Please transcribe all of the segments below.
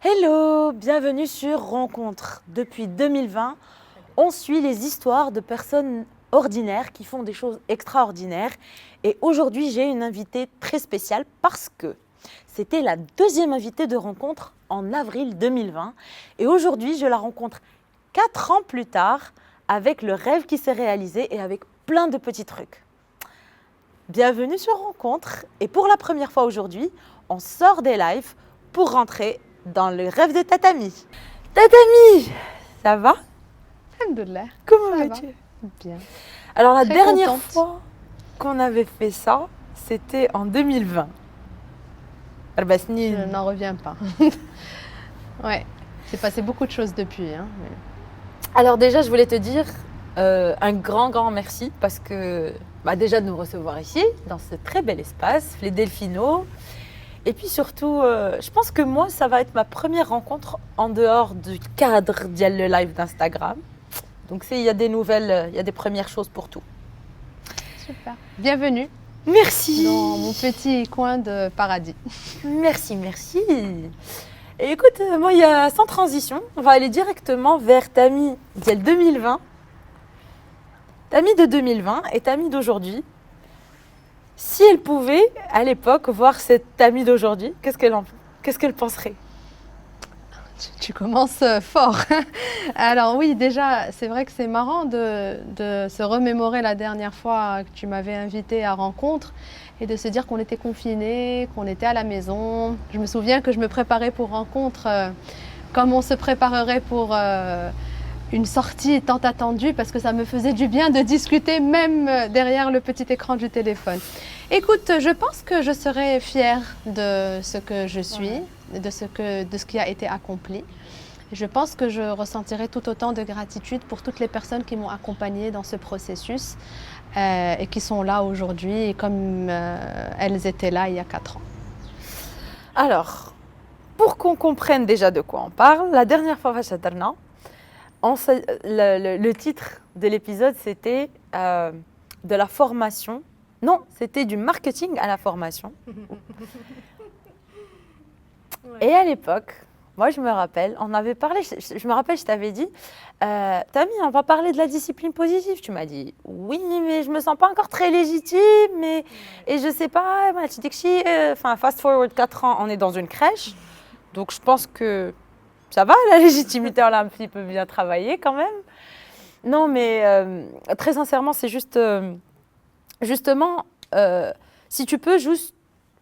Hello, bienvenue sur Rencontre. Depuis 2020, on suit les histoires de personnes ordinaires qui font des choses extraordinaires. Et aujourd'hui, j'ai une invitée très spéciale parce que c'était la deuxième invitée de Rencontre en avril 2020. Et aujourd'hui, je la rencontre 4 ans plus tard avec le rêve qui s'est réalisé et avec plein de petits trucs. Bienvenue sur Rencontre. Et pour la première fois aujourd'hui, on sort des lives pour rentrer dans le rêve de Tatami. Tatami, ça va? Alhamdoulilah. Comment Ça vas-tu? Bien. Alors la Très dernière contente. fois qu'on avait fait ça, c'était en 2020. Je n'en reviens pas. Ouais, c'est passé beaucoup de choses depuis. Alors déjà, je voulais te dire un grand merci parce que déjà de nous recevoir ici, dans ce très bel espace, les Delphino. Et puis surtout, je pense que moi, ça va être ma première rencontre en dehors du cadre d'Yal le live d'Instagram. Donc il y a des nouvelles, il y a des premières choses pour tout. Super. Bienvenue Merci. dans mon petit coin de paradis. Merci. Et écoute, moi, il y a sans transition, on va aller directement vers Tami d'Yal 2020. Tami de 2020 et Tami d'aujourd'hui. Si elle pouvait, à l'époque, voir cette Tami d'aujourd'hui, qu'est-ce qu'elle penserait? Tu commences fort. Alors oui, déjà, c'est vrai que c'est marrant de se remémorer la dernière fois que tu m'avais invité à rencontre et de se dire qu'on était confinés, qu'on était à la maison. Je me souviens que je me préparais pour rencontre comme on se préparerait pour une sortie tant attendue parce que ça me faisait du bien de discuter même derrière le petit écran du téléphone. Écoute, je pense que je serais fière de ce que je suis, de ce qui a été accompli. Je pense que je ressentirai tout autant de gratitude pour toutes les personnes qui m'ont accompagnée dans ce processus et qui sont là aujourd'hui comme elles étaient là il y a 4 ans. Alors, pour qu'on comprenne déjà de quoi on parle, la dernière fois, le titre de l'épisode, c'était de la formation. Non, c'était du marketing à la formation. Et à l'époque, moi je me rappelle, on avait parlé, je me rappelle, je t'avais dit, Tami, on va parler de la discipline positive. Tu m'as dit, oui, mais je me sens pas encore très légitime, et je sais pas, tu dis que fast forward 4 ans, on est dans une crèche, donc je pense que ça va, la légitimité, on l'a un petit peu bien travaillé quand même. Non, mais très sincèrement, c'est juste, justement, si tu peux juste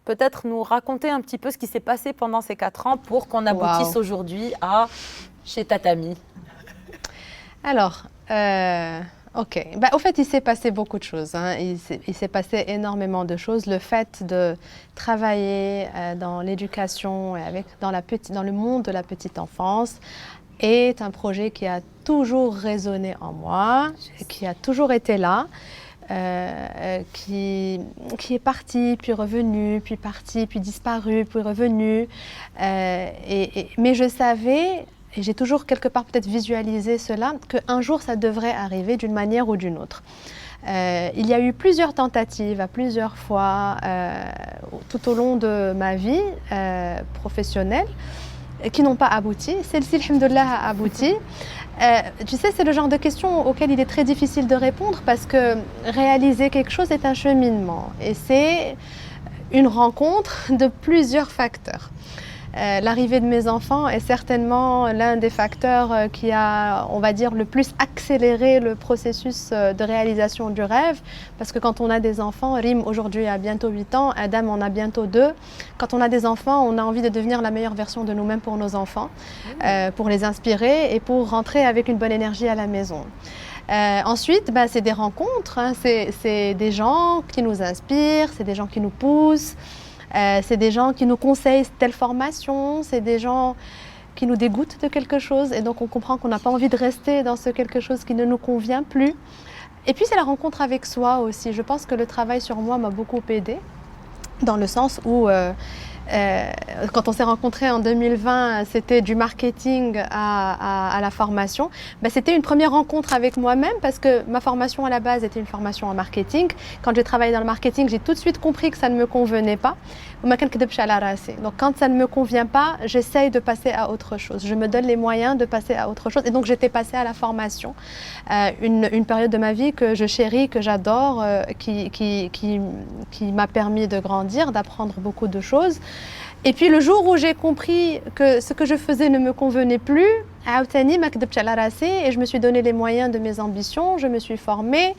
peut-être nous raconter un petit peu ce qui s'est passé pendant ces 4 ans pour qu'on aboutisse aujourd'hui à chez Tatami. Alors, ok. Au fait, il s'est passé beaucoup de choses. Il s'est passé énormément de choses. Le fait de travailler dans l'éducation et dans le monde de la petite enfance est un projet qui a toujours résonné en moi, qui a toujours été là. Qui est parti, puis revenu, puis parti, puis disparu, puis revenu. Mais je savais, et j'ai toujours quelque part peut-être visualisé cela, qu'un jour ça devrait arriver d'une manière ou d'une autre. Il y a eu plusieurs tentatives à plusieurs fois tout au long de ma vie professionnelle qui n'ont pas abouti. Celle-ci, alhamdoulilah, a abouti. Tu sais, c'est le genre de question auquel il est très difficile de répondre parce que réaliser quelque chose est un cheminement et c'est une rencontre de plusieurs facteurs. L'arrivée de mes enfants est certainement l'un des facteurs qui a, on va dire, le plus accéléré le processus de réalisation du rêve. Parce que quand on a des enfants, Rim aujourd'hui a bientôt 8 ans, Adam en a bientôt 2. Quand on a des enfants, on a envie de devenir la meilleure version de nous-mêmes pour nos enfants, pour les inspirer et pour rentrer avec une bonne énergie à la maison. Ensuite, c'est des rencontres, c'est des gens qui nous inspirent, c'est des gens qui nous poussent. C'est des gens qui nous conseillent telle formation, c'est des gens qui nous dégoûtent de quelque chose et donc on comprend qu'on n'a pas envie de rester dans ce quelque chose qui ne nous convient plus. Et puis c'est la rencontre avec soi aussi. Je pense que le travail sur moi m'a beaucoup aidée dans le sens où quand on s'est rencontrés en 2020, c'était du marketing à la formation. C'était une première rencontre avec moi-même parce que ma formation à la base était une formation en marketing. Quand j'ai travaillé dans le marketing, j'ai tout de suite compris que ça ne me convenait pas. Donc quand ça ne me convient pas, j'essaye de passer à autre chose. Je me donne les moyens de passer à autre chose. Et donc j'étais passée à la formation. Une période de ma vie que je chéris, que j'adore, qui m'a permis de grandir, d'apprendre beaucoup de choses. Et puis le jour où j'ai compris que ce que je faisais ne me convenait plus, et je me suis donné les moyens de mes ambitions, je me suis formée,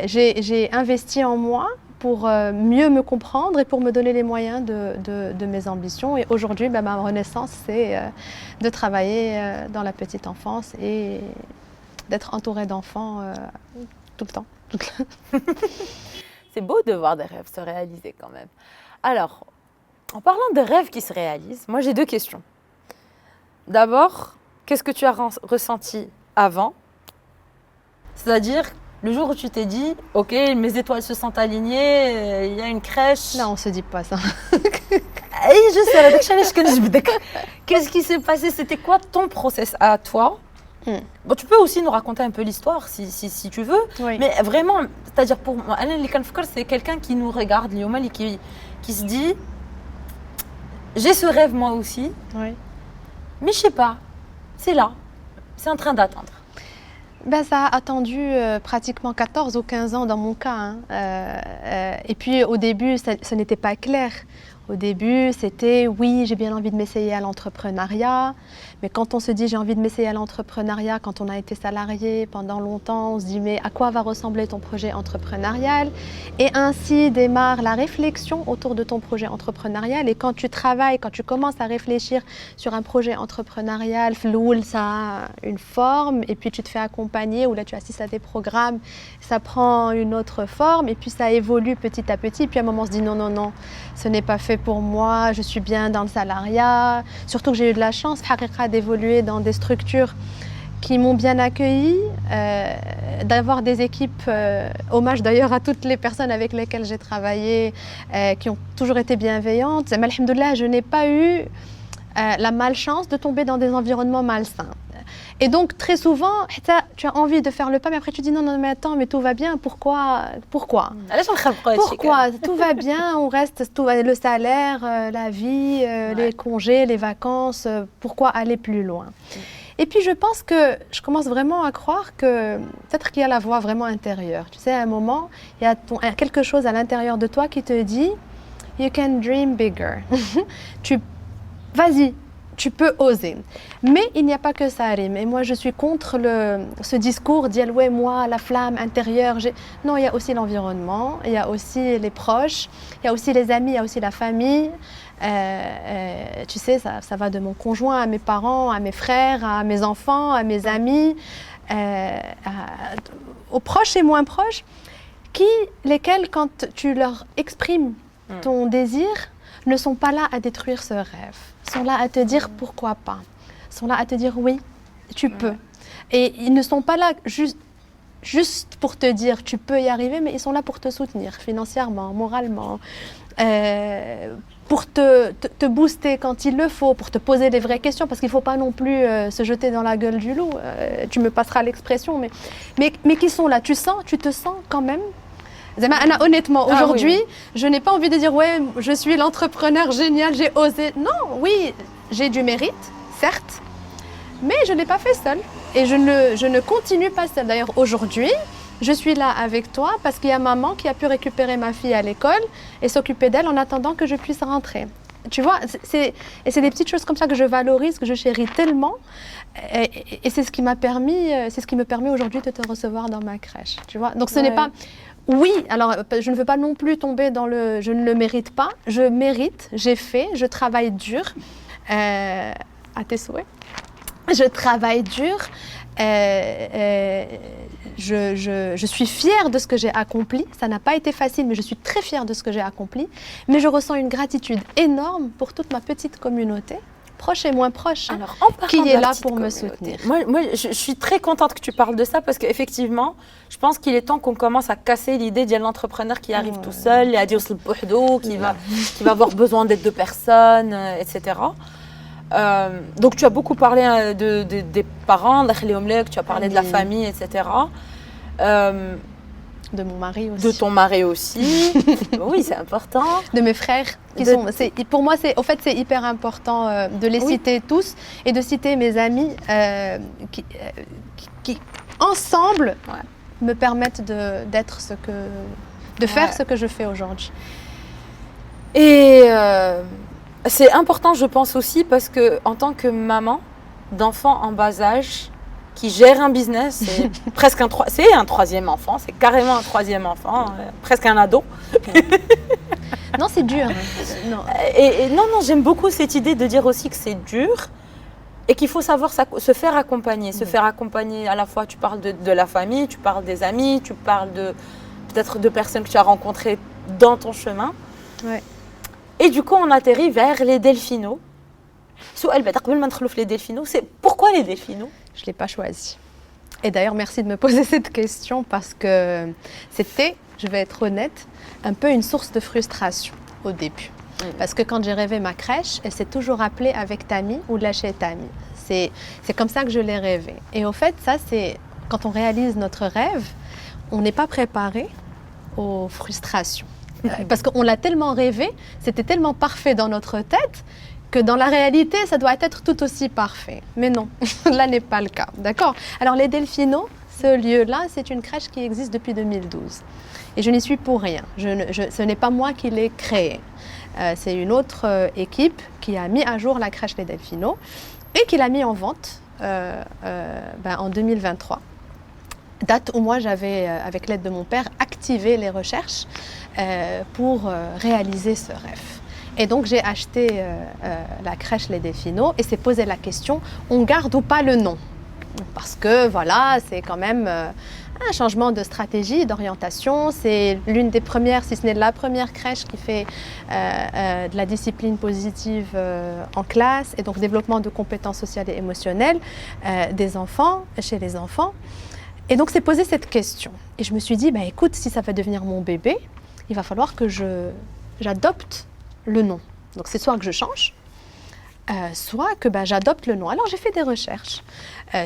j'ai investi en moi pour mieux me comprendre et pour me donner les moyens de mes ambitions. Et aujourd'hui, ma renaissance, c'est de travailler dans la petite enfance et d'être entourée d'enfants tout le temps. C'est beau de voir des rêves se réaliser quand même. Alors, en parlant de rêves qui se réalisent, moi j'ai deux questions. D'abord, qu'est-ce que tu as ressenti avant? C'est-à-dire, le jour où tu t'es dit, ok, mes étoiles se sont alignées, il y a une crèche. Là, on ne se dit pas ça. Et je sais, qu'est-ce qui s'est passé? C'était quoi ton process à toi? Bon, tu peux aussi nous raconter un peu l'histoire si tu veux. Oui. Mais vraiment, c'est-à-dire pour moi, c'est quelqu'un qui nous regarde, qui se dit, j'ai ce rêve moi aussi, Oui. mais je sais pas, c'est là, c'est en train d'attendre. Ça a attendu pratiquement 14 ou 15 ans dans mon cas. Et puis au début, ce n'était pas clair. Au début, c'était oui, j'ai bien envie de m'essayer à l'entrepreneuriat. Mais quand on se dit j'ai envie de m'essayer à l'entrepreneuriat, quand on a été salarié pendant longtemps, on se dit mais à quoi va ressembler ton projet entrepreneurial? Et ainsi démarre la réflexion autour de ton projet entrepreneurial. Et quand tu travailles, quand tu commences à réfléchir sur un projet entrepreneurial, ça a une forme et puis tu te fais accompagner ou là tu assistes à des programmes, ça prend une autre forme et puis ça évolue petit à petit. Et puis à un moment on se dit non, ce n'est pas fait pour moi, je suis bien dans le salariat. Surtout que j'ai eu de la chance d'évoluer dans des structures qui m'ont bien accueillie, d'avoir des équipes, hommage d'ailleurs à toutes les personnes avec lesquelles j'ai travaillé, qui ont toujours été bienveillantes. Alhamdoulilah, je n'ai pas eu la malchance de tomber dans des environnements malsains. Et donc très souvent, tu as envie de faire le pas, mais après tu dis non mais attends, mais tout va bien, pourquoi Pourquoi Tout va bien, on reste, le salaire, la vie, les congés, les vacances, pourquoi aller plus loin? Et puis je pense que je commence vraiment à croire que peut-être qu'il y a la voix vraiment intérieure. Tu sais, à un moment, il y a quelque chose à l'intérieur de toi qui te dit « You can dream bigger ». Vas-y, tu peux oser. Mais il n'y a pas que ça, Rim. Et moi, je suis contre ce discours d'y ouais, moi, la flamme intérieure. Non, il y a aussi l'environnement, il y a aussi les proches, il y a aussi les amis, il y a aussi la famille. Tu sais, ça va de mon conjoint à mes parents, à mes frères, à mes enfants, à mes amis, aux proches et moins proches, lesquels, quand tu leur exprimes ton désir, ne sont pas là à détruire ce rêve, sont là à te dire pourquoi pas, sont là à te dire oui, tu peux. Et ils ne sont pas là juste pour te dire tu peux y arriver, mais ils sont là pour te soutenir financièrement, moralement, pour te booster quand il le faut, pour te poser des vraies questions, parce qu'il ne faut pas non plus se jeter dans la gueule du loup, tu me passeras l'expression, mais qui sont là, tu te sens quand même. Honnêtement, aujourd'hui, je n'ai pas envie de dire ouais, je suis l'entrepreneur génial, j'ai osé. Non, oui, j'ai du mérite, certes, mais je ne l'ai pas fait seule. Et je ne continue pas seule. D'ailleurs, aujourd'hui, je suis là avec toi parce qu'il y a maman qui a pu récupérer ma fille à l'école et s'occuper d'elle en attendant que je puisse rentrer. Tu vois, c'est des petites choses comme ça que je valorise, que je chéris tellement. Et c'est ce qui me permet aujourd'hui de te recevoir dans ma crèche. Tu vois, donc ce n'est pas... Oui, alors je ne veux pas non plus tomber dans je ne le mérite pas. Je mérite, j'ai fait, je travaille dur, à tes souhaits. Je travaille dur, je suis fière de ce que j'ai accompli. Ça n'a pas été facile, mais je suis très fière de ce que j'ai accompli. Mais je ressens une gratitude énorme pour toute ma petite communauté, proche et moins proche, Alors, en parlant qui de est la là petite pour me communauté, soutenir. Moi, je suis très contente que tu parles de ça parce qu'effectivement, je pense qu'il est temps qu'on commence à casser l'idée de l'entrepreneur qui arrive tout seul, qui va avoir besoin d'aide de personne, etc. Donc, tu as beaucoup parlé des parents, tu as parlé de la famille, etc. De mon mari aussi. De ton mari aussi. Oui, c'est important. De mes frères. Pour moi, c'est hyper important de les citer tous et de citer mes amis qui ensemble, me permettent d'être faire ce que je fais aujourd'hui. Et c'est important, je pense aussi, parce que en tant que maman d'enfants en bas âge, qui gère un business, c'est un troisième enfant, c'est carrément un troisième enfant, presque un ado. Non, c'est dur. Non. Et non, j'aime beaucoup cette idée de dire aussi que c'est dur et qu'il faut savoir se faire accompagner. Se faire accompagner à la fois, tu parles de la famille, tu parles des amis, tu parles peut-être de personnes que tu as rencontrées dans ton chemin. Ouais. Et du coup, on atterrit vers les delphinos. Les delphinos, c'est pourquoi les delphinos? Je ne l'ai pas choisi. Et d'ailleurs, merci de me poser cette question parce que c'était, je vais être honnête, un peu une source de frustration au début. Parce que quand j'ai rêvé ma crèche, elle s'est toujours appelée avec Tami ou lâcher Tami. C'est comme ça que je l'ai rêvé. Et au fait, ça, c'est quand on réalise notre rêve, on n'est pas préparé aux frustrations. Parce qu'on l'a tellement rêvé, c'était tellement parfait dans notre tête que dans la réalité, ça doit être tout aussi parfait. Mais non, là n'est pas le cas, d'accord? Alors les Delphinos, ce lieu-là, c'est une crèche qui existe depuis 2012. Et je n'y suis pour rien. Ce n'est pas moi qui l'ai créée. C'est une autre équipe qui a mis à jour la crèche Les Delphinos et qui l'a mis en vente en 2023. Date où moi j'avais, avec l'aide de mon père, activé les recherches pour réaliser ce rêve. Et donc j'ai acheté la crèche Les Delphinos et s'est posé la question, on garde ou pas le nom? Parce que voilà, c'est quand même un changement de stratégie, d'orientation. C'est l'une des premières, si ce n'est la première crèche qui fait de la discipline positive en classe et donc développement de compétences sociales et émotionnelles des enfants, chez les enfants. Et donc, c'est posé cette question. Et je me suis dit, écoute, si ça va devenir mon bébé, il va falloir que j'adopte le nom. Donc, c'est soit que je change, soit que j'adopte le nom. Alors, j'ai fait des recherches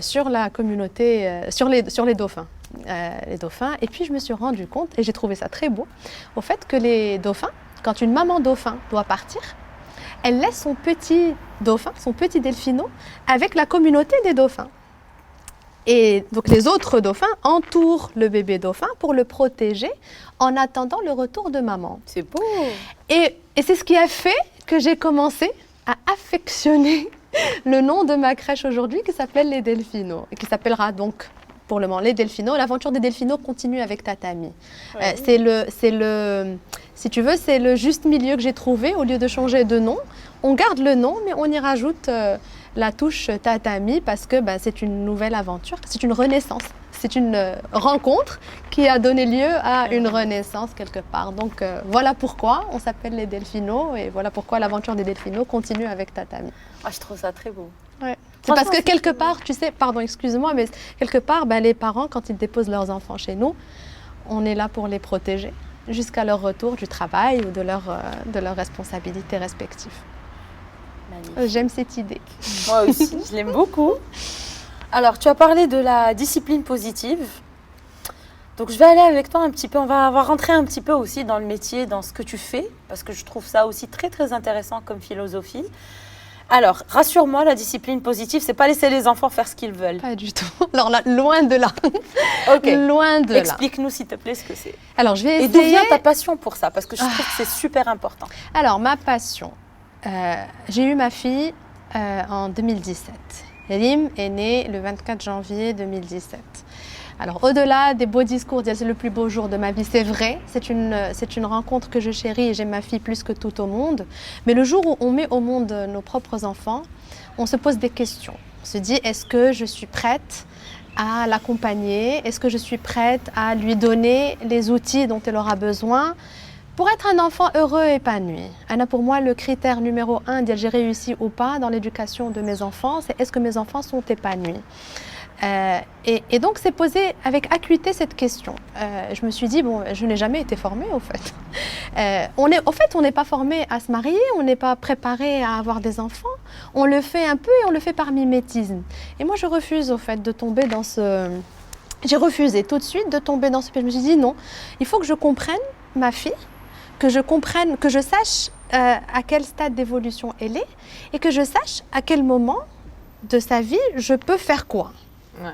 sur la communauté, sur les dauphins. Les dauphins. Et puis, je me suis rendu compte, et j'ai trouvé ça très beau, au fait que les dauphins, quand une maman dauphin doit partir, elle laisse son petit dauphin, son petit delphino, avec la communauté des dauphins. Et donc les autres dauphins entourent le bébé dauphin pour le protéger en attendant le retour de maman. C'est beau. Et c'est ce qui a fait que j'ai commencé à affectionner le nom de ma crèche aujourd'hui qui s'appelle Les Delphinos et qui s'appellera donc pour le moment Les Delphinos. L'aventure des Delphinos continue avec Tatami. Ouais. Si tu veux, c'est le juste milieu que j'ai trouvé. Au lieu de changer de nom, on garde le nom mais on y rajoute la touche Tatami parce que c'est une nouvelle aventure, c'est une renaissance, c'est une rencontre qui a donné lieu à une renaissance quelque part. Donc voilà pourquoi on s'appelle Les Delphinos et voilà pourquoi l'aventure des Delphinos continue avec Tatami. Ah, je trouve ça très beau. Ouais. C'est parce que quelque part, tu sais, pardon, excuse-moi, mais quelque part, les parents, quand ils déposent leurs enfants chez nous, on est là pour les protéger jusqu'à leur retour du travail ou de leurs responsabilités respectives. J'aime cette idée. Moi aussi, je l'aime beaucoup. Alors, tu as parlé de la discipline positive. Donc, je vais aller avec toi un petit peu. On va rentrer un petit peu aussi dans le métier, dans ce que tu fais, parce que je trouve ça aussi très, très intéressant comme philosophie. Alors, rassure-moi, la discipline positive, c'est pas laisser les enfants faire ce qu'ils veulent. Pas du tout. Alors là, loin de là. Ok. Loin de là. Explique-nous, s'il te plaît, ce que c'est. Alors, je vais essayer. Et d'où vient ta passion pour ça? Parce que je trouve que c'est super important. Alors, ma passion. J'ai eu ma fille en 2017. Rim est née le 24 janvier 2017. Alors, au-delà des beaux discours, c'est le plus beau jour de ma vie, c'est vrai. C'est une rencontre que je chéris et j'aime ma fille plus que tout au monde. Mais le jour où on met au monde nos propres enfants, on se pose des questions. On se dit, est-ce que je suis prête à l'accompagner? Est-ce que je suis prête à lui donner les outils dont elle aura besoin Pour être un enfant heureux et épanoui, Anna, pour moi, le critère numéro 1 de j'ai réussi ou pas dans l'éducation de mes enfants, c'est est-ce que mes enfants sont épanouis. Et donc, c'est posé avec acuité cette question. Je me suis dit, bon, je n'ai jamais été formée, au fait. On n'est pas formé à se marier, on n'est pas préparé à avoir des enfants. On le fait un peu et on le fait par mimétisme. Et moi, je refuse, au fait, de tomber dans ce... J'ai refusé tout de suite de tomber dans ce piège. Je me suis dit, non, il faut que je comprenne ma fille, que je comprenne, que je sache à quel stade d'évolution elle est et que je sache à quel moment de sa vie je peux faire quoi. Ouais.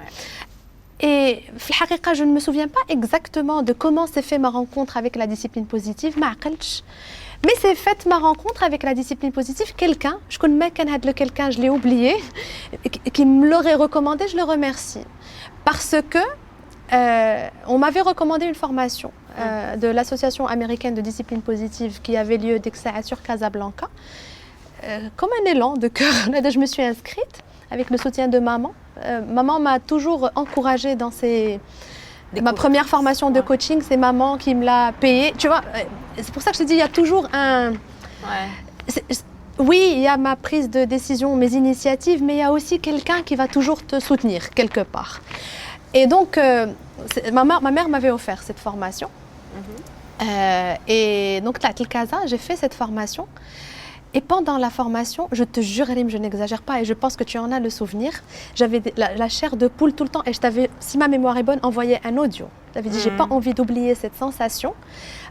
Et je ne me souviens pas exactement de comment s'est fait ma rencontre avec la discipline positive, mais c'est faite ma rencontre avec la discipline positive. Quelqu'un, je connais quelqu'un, je l'ai oublié, qui me l'aurait recommandé, je le remercie. Parce que on m'avait recommandé une formation de l'association américaine de discipline positive qui avait lieu sur Casablanca. Comme un élan de cœur, je me suis inscrite avec le soutien de maman. Maman m'a toujours encouragée dans ma première formation de coaching, c'est maman qui me l'a payée. Tu vois, c'est pour ça que je te dis, il y a toujours un... Ouais. Oui, il y a ma prise de décision, mes initiatives, mais il y a aussi quelqu'un qui va toujours te soutenir quelque part. Et donc, ma mère m'avait offert cette formation. Et donc, là, j'ai fait cette formation. Et pendant la formation, je te jure, Elim, je n'exagère pas et je pense que tu en as le souvenir, j'avais la chair de poule tout le temps et je t'avais, si ma mémoire est bonne, envoyé un audio. Je t'avais dit, j'ai pas envie d'oublier cette sensation.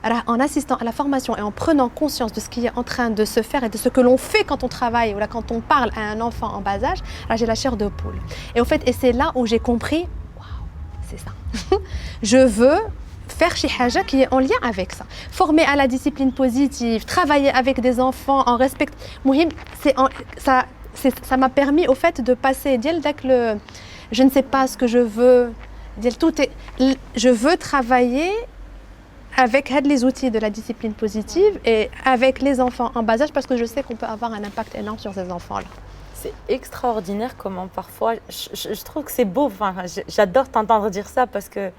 Alors, en assistant à la formation et en prenant conscience de ce qui est en train de se faire et de ce que l'on fait quand on travaille ou là, quand on parle à un enfant en bas âge, alors j'ai la chair de poule. Et au fait, et c'est là où j'ai compris, waouh, c'est ça. Je veux faire chi haja qui est en lien avec ça. Former à la discipline positive, travailler avec des enfants en respect. Mouhim, ça m'a permis au fait de passer je ne sais pas ce que je veux. Je veux travailler avec les outils de la discipline positive et avec les enfants en bas âge parce que je sais qu'on peut avoir un impact énorme sur ces enfants-là. C'est extraordinaire comment parfois, je trouve que c'est beau, enfin, j'adore t'entendre dire ça parce que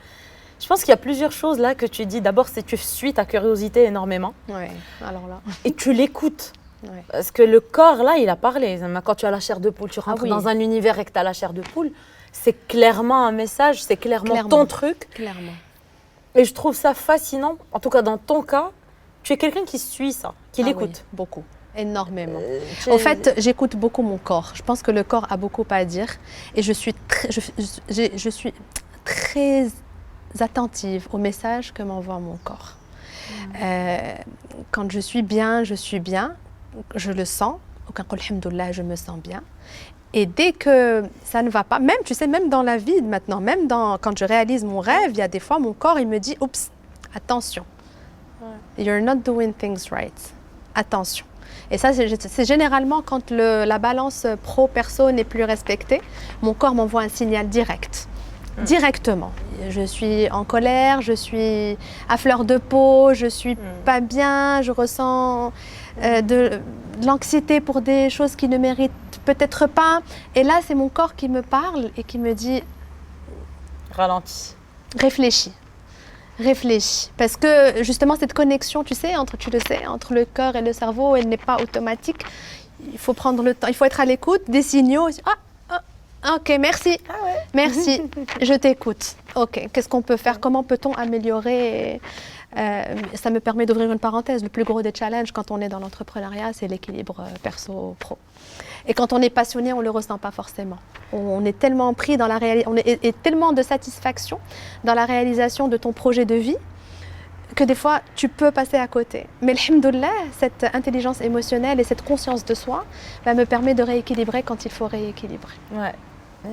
je pense qu'il y a plusieurs choses là que tu dis. D'abord, c'est que tu suis ta curiosité énormément. Oui, alors là. Et tu l'écoutes. Ouais. Parce que le corps, là, il a parlé. Quand tu as la chair de poule, tu rentres oui. dans un univers et que tu as la chair de poule, c'est clairement un message, c'est clairement ton truc. Clairement. Et je trouve ça fascinant. En tout cas, dans ton cas, tu es quelqu'un qui suit ça, qui l'écoute. Oui, beaucoup. Énormément. En fait, j'écoute beaucoup mon corps. Je pense que le corps a beaucoup à dire. Et je suis très attentive au message que m'envoie mon corps. Quand je suis bien, je le sens. Aucun alhamdoulilah, je me sens bien. Et dès que ça ne va pas, même, tu sais, même dans la vie maintenant, quand je réalise mon rêve, il y a des fois, mon corps, il me dit, oups, attention. You're not doing things right. Attention. Et ça, c'est généralement quand la balance pro-perso n'est plus respectée, mon corps m'envoie un signal direct. Directement. Je suis en colère, je suis à fleur de peau, je suis pas bien, je ressens de l'anxiété pour des choses qui ne méritent peut-être pas. Et là, c'est mon corps qui me parle et qui me dit... Ralentis. Réfléchis. Parce que justement, cette connexion, tu sais, entre le cœur et le cerveau, elle n'est pas automatique. Il faut prendre le temps, il faut être à l'écoute des signaux. Ok, merci. Merci, je t'écoute. Ok, qu'est-ce qu'on peut faire? Comment peut-on améliorer? Ça me permet d'ouvrir une parenthèse. Le plus gros des challenges quand on est dans l'entrepreneuriat, c'est l'équilibre perso-pro. Et quand on est passionné, on ne le ressent pas forcément. On est tellement pris dans et tellement de satisfaction dans la réalisation de ton projet de vie que des fois, tu peux passer à côté. Mais alhamdoulilah, cette intelligence émotionnelle et cette conscience de soi me permet de rééquilibrer quand il faut rééquilibrer. Ouais.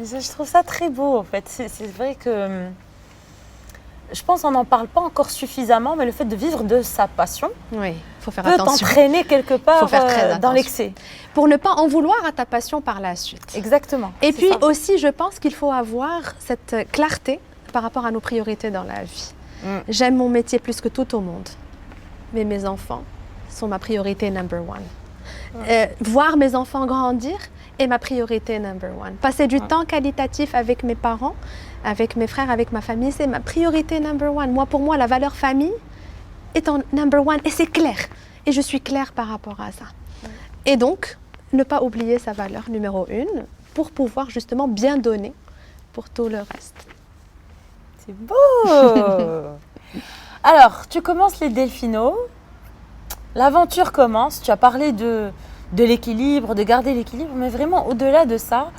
Je trouve ça très beau, en fait. C'est vrai que je pense qu'on n'en parle pas encore suffisamment, mais le fait de vivre de sa passion faut faire peut attention. t'entraîner quelque part dans l'excès. Pour ne pas en vouloir à ta passion par la suite. Exactement. Et puis aussi, je pense qu'il faut avoir cette clarté par rapport à nos priorités dans la vie. J'aime mon métier plus que tout au monde, mais mes enfants sont ma priorité number one. Voir mes enfants grandir est ma priorité number one. Passer du temps qualitatif avec mes parents, avec mes frères, avec ma famille, c'est ma priorité number one. Pour moi, la valeur famille est en number one et c'est clair. Et je suis claire par rapport à ça. Et donc, ne pas oublier sa valeur numéro 1 pour pouvoir justement bien donner pour tout le reste. C'est beau. Alors, tu commences les delphinos. L'aventure commence. Tu as parlé de l'équilibre, de garder l'équilibre, mais vraiment au-delà de ça,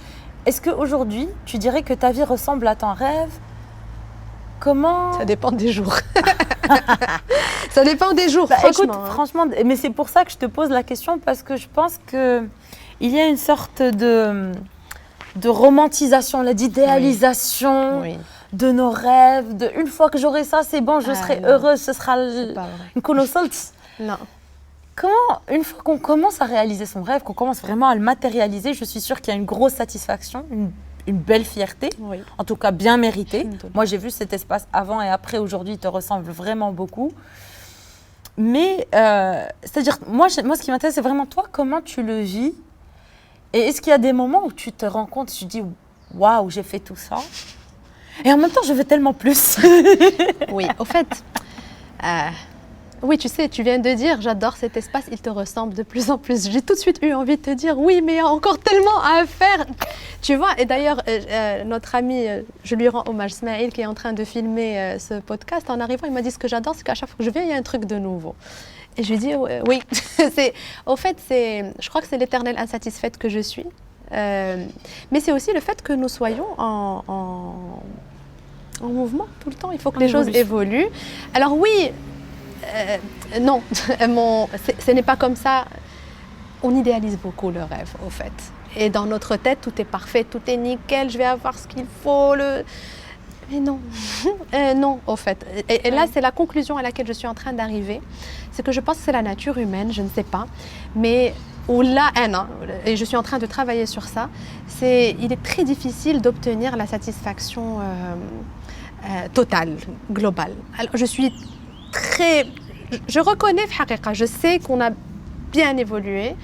est-ce qu'aujourd'hui, tu dirais que ta vie ressemble à ton rêve? Comment? Ça dépend des jours. Ça dépend des jours, Écoute, franchement, mais c'est pour ça que je te pose la question, parce que je pense qu'il y a une sorte de romantisation, d'idéalisation de nos rêves. Une fois que j'aurai ça, c'est bon, je serai heureuse, ce sera une colossale. Non. Comment, une fois qu'on commence à réaliser son rêve, qu'on commence vraiment à le matérialiser, je suis sûre qu'il y a une grosse satisfaction, une belle fierté, en tout cas bien méritée. Moi, j'ai vu cet espace avant et après, aujourd'hui, il te ressemble vraiment beaucoup. Mais, c'est-à-dire, moi, ce qui m'intéresse, c'est vraiment toi, comment tu le vis. Et est-ce qu'il y a des moments où tu te rends compte, tu te dis, waouh, j'ai fait tout ça. Et en même temps, je veux tellement plus. Oui, au fait, oui, tu sais, tu viens de dire, j'adore cet espace, il te ressemble de plus en plus. J'ai tout de suite eu envie de te dire, oui, mais il y a encore tellement à faire. Tu vois, et d'ailleurs, notre ami, je lui rends hommage, Smaïl, qui est en train de filmer ce podcast, en arrivant, il m'a dit, ce que j'adore, c'est qu'à chaque fois que je viens, il y a un truc de nouveau. Et je lui dis, oui, au fait, je crois que c'est l'éternelle insatisfaite que je suis. Mais c'est aussi le fait que nous soyons en mouvement tout le temps. Il faut que les choses évoluent. Alors oui, non, ce n'est pas comme ça. On idéalise beaucoup le rêve, au fait. Et dans notre tête, tout est parfait, tout est nickel, je vais avoir ce qu'il faut. Mais non, non, au fait. Et là, c'est la conclusion à laquelle je suis en train d'arriver. C'est que je pense que c'est la nature humaine, je ne sais pas. Mais ou la haine, et je suis en train de travailler sur ça, il est très difficile d'obtenir la satisfaction totale, globale. Alors, je reconnais, je sais qu'on a bien évolué,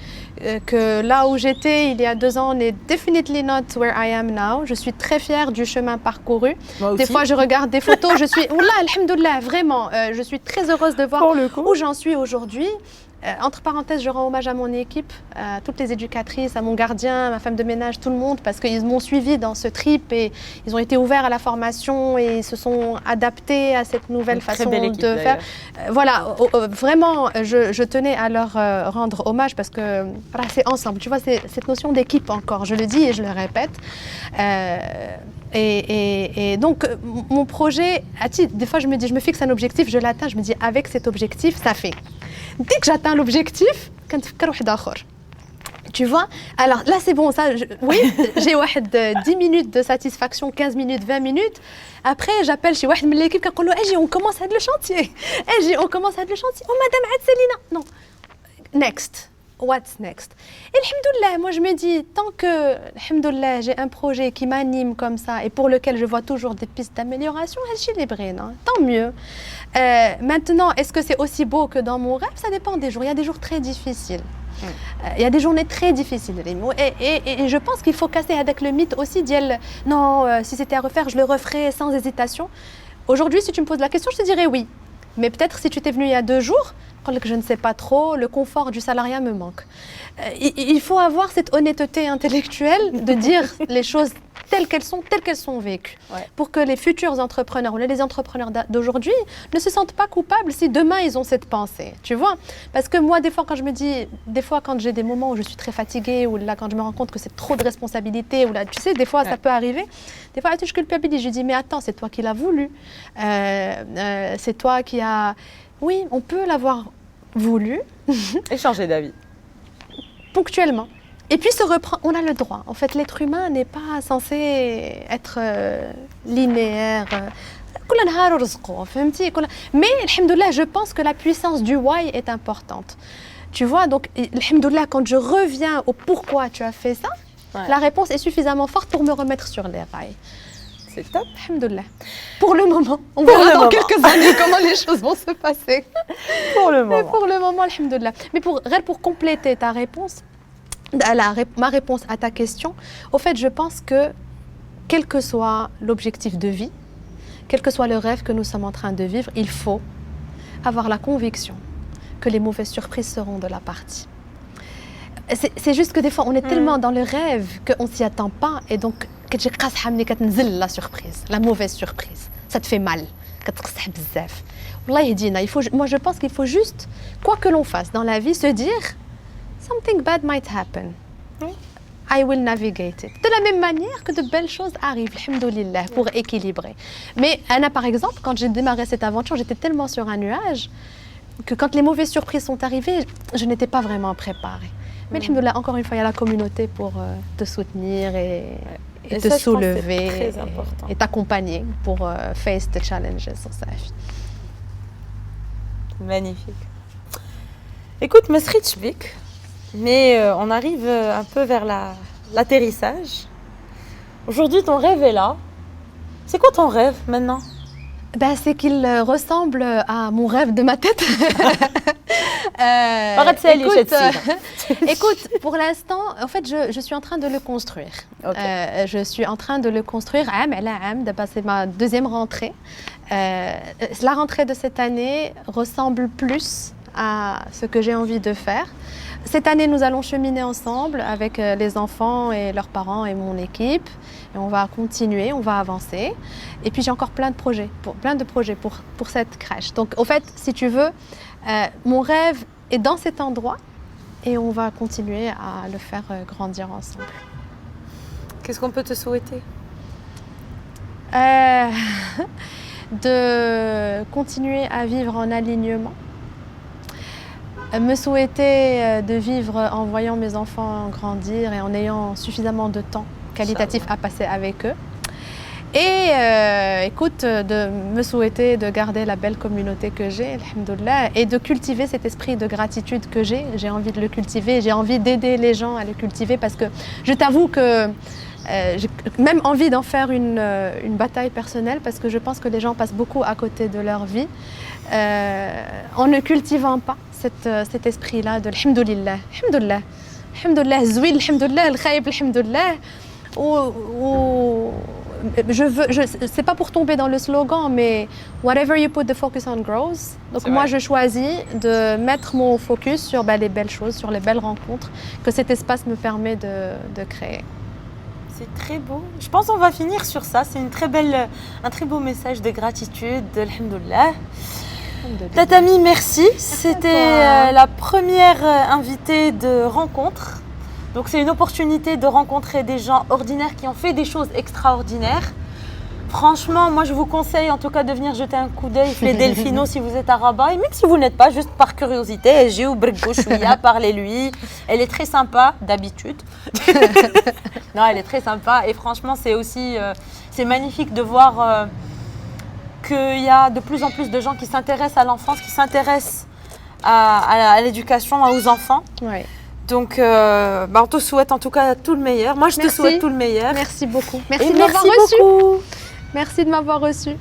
que là où j'étais il y a 2 ans, on est definitely not where I am now. Je suis très fière du chemin parcouru. Des fois, je regarde des photos, je suis, oula, alhamdoulilah, vraiment, je suis très heureuse de voir où j'en suis aujourd'hui. Entre parenthèses, je rends hommage à mon équipe, à toutes les éducatrices, à mon gardien, à ma femme de ménage, tout le monde, parce qu'ils m'ont suivi dans ce trip et ils ont été ouverts à la formation et ils se sont adaptés à cette nouvelle façon de faire. Voilà, vraiment, je tenais à leur rendre hommage parce que voilà, c'est ensemble. Tu vois, c'est cette notion d'équipe encore, je le dis et je le répète. Et donc, mon projet, des fois, je me dis, je me fixe un objectif, je l'atteins, je me dis, avec cet objectif, ça fait. Dès que j'atteins l'objectif, tu vois, alors là c'est bon, ça, oui, j'ai 10 minutes de satisfaction, 15 minutes, 20 minutes. Après, j'appelle chez واحد من l'équipe qui dit « on commence à le chantier. On commence à le chantier. Oh madame Adselina. Non. Next. What's next? Et alhamdoulilah, moi je me dis, tant que alhamdoulilah, j'ai un projet qui m'anime comme ça et pour lequel je vois toujours des pistes d'amélioration, tant mieux. Maintenant, est-ce que c'est aussi beau que dans mon rêve? Ça dépend des jours. Il y a des jours très difficiles. Il y a des journées très difficiles. Et je pense qu'il faut casser avec le mythe aussi d'elle. Non, si c'était à refaire, je le referais sans hésitation. Aujourd'hui, si tu me poses la question, je te dirais oui. Mais peut-être si tu t'es venu il y a 2 jours, je ne sais pas trop, le confort du salariat me manque. Il faut avoir cette honnêteté intellectuelle de dire les choses telles qu'elles sont vécues. Pour que les futurs entrepreneurs ou les entrepreneurs d'aujourd'hui ne se sentent pas coupables si demain ils ont cette pensée. Tu vois? Parce que moi, des fois, quand j'ai des moments où je suis très fatiguée, ou là, quand je me rends compte que c'est trop de responsabilités, ou là, tu sais, des fois, ça peut arriver. Des fois, je culpabilise. Je dis, mais attends, c'est toi qui l'as voulu. C'est toi qui as... Oui, on peut l'avoir voulu. Et changer d'avis. Ponctuellement. Et puis se reprendre, on a le droit. En fait, l'être humain n'est pas censé être linéaire. Mais, alhamdoulilah, je pense que la puissance du why est importante. Tu vois, donc, alhamdoulilah, quand je reviens au pourquoi tu as fait ça, la réponse est suffisamment forte pour me remettre sur les rails. C'est top. Alhamdoulilah. Pour le moment. On verra dans quelques années comment les choses vont se passer. Pour le moment. Mais pour le moment, alhamdoulilah. Mais pour compléter ta réponse, ma réponse à ta question, au fait, je pense que quel que soit l'objectif de vie, quel que soit le rêve que nous sommes en train de vivre, il faut avoir la conviction que les mauvaises surprises seront de la partie. C'est juste que des fois, on est tellement dans le rêve qu'on ne s'y attend pas. Et donc, la surprise, la mauvaise surprise, ça te fait mal. Moi, je pense qu'il faut juste, quoi que l'on fasse dans la vie, se dire « Something bad might happen. I will navigate it ». De la même manière que de belles choses arrivent, alhamdoulilah, pour équilibrer. Mais Anna, par exemple, quand j'ai démarré cette aventure, j'étais tellement sur un nuage que quand les mauvaises surprises sont arrivées, je n'étais pas vraiment préparée. Mais alhamdoulilah, encore une fois, il y a la communauté pour te soutenir et te ça, soulever et t'accompagner pour face the challenges sur sa vie. Magnifique. Écoute, Mesrit Bik, mais on arrive un peu vers l'atterrissage. Aujourd'hui, ton rêve est là. C'est quoi ton rêve maintenant? C'est qu'il ressemble à mon rêve de ma tête. Écoute, pour l'instant, en fait, je suis en train de le construire. Okay. Je suis en train de le construire. C'est ma deuxième rentrée. La rentrée de cette année ressemble plus à ce que j'ai envie de faire. Cette année, nous allons cheminer ensemble avec les enfants et leurs parents et mon équipe. Et on va continuer, on va avancer. Et puis j'ai encore plein de projets pour cette crèche. Donc, au fait, si tu veux, mon rêve est dans cet endroit et on va continuer à le faire grandir ensemble. Qu'est-ce qu'on peut te souhaiter? De continuer à vivre en alignement. Me souhaiter de vivre en voyant mes enfants grandir et en ayant suffisamment de temps qualitatif à passer avec eux. Et écoute, de me souhaiter de garder la belle communauté que j'ai, alhamdoulilah, et de cultiver cet esprit de gratitude que j'ai envie de le cultiver, j'ai envie d'aider les gens à le cultiver parce que je t'avoue que j'ai même envie d'en faire une bataille personnelle parce que je pense que les gens passent beaucoup à côté de leur vie en ne cultivant pas cet esprit-là de alhamdoulilah, alhamdoulilah, alhamdoulilah, zouil, alhamdoulilah, al-khayb, alhamdoulilah. C'est pas pour tomber dans le slogan, mais whatever you put the focus on grows. Donc moi, je choisis de mettre mon focus sur les belles choses, sur les belles rencontres que cet espace me permet de créer. C'est très beau. Je pense qu'on va finir sur ça. C'est un très beau message de gratitude, de alhamdoulilah. Tatami, merci. C'était la première invitée de rencontre. Donc c'est une opportunité de rencontrer des gens ordinaires qui ont fait des choses extraordinaires. Franchement, moi je vous conseille en tout cas de venir jeter un coup d'œil les Delphino si vous êtes à Rabat. Et même si vous n'êtes pas, juste par curiosité, j'ai parlez-lui. Elle est très sympa d'habitude. Non, elle est très sympa et franchement c'est aussi c'est magnifique de voir qu'il y a de plus en plus de gens qui s'intéressent à l'enfance, qui s'intéressent à l'éducation, aux enfants. Ouais. Donc, on te souhaite en tout cas tout le meilleur. Moi, je te souhaite tout le meilleur. Merci beaucoup. Merci de m'avoir reçu. Merci de m'avoir reçu.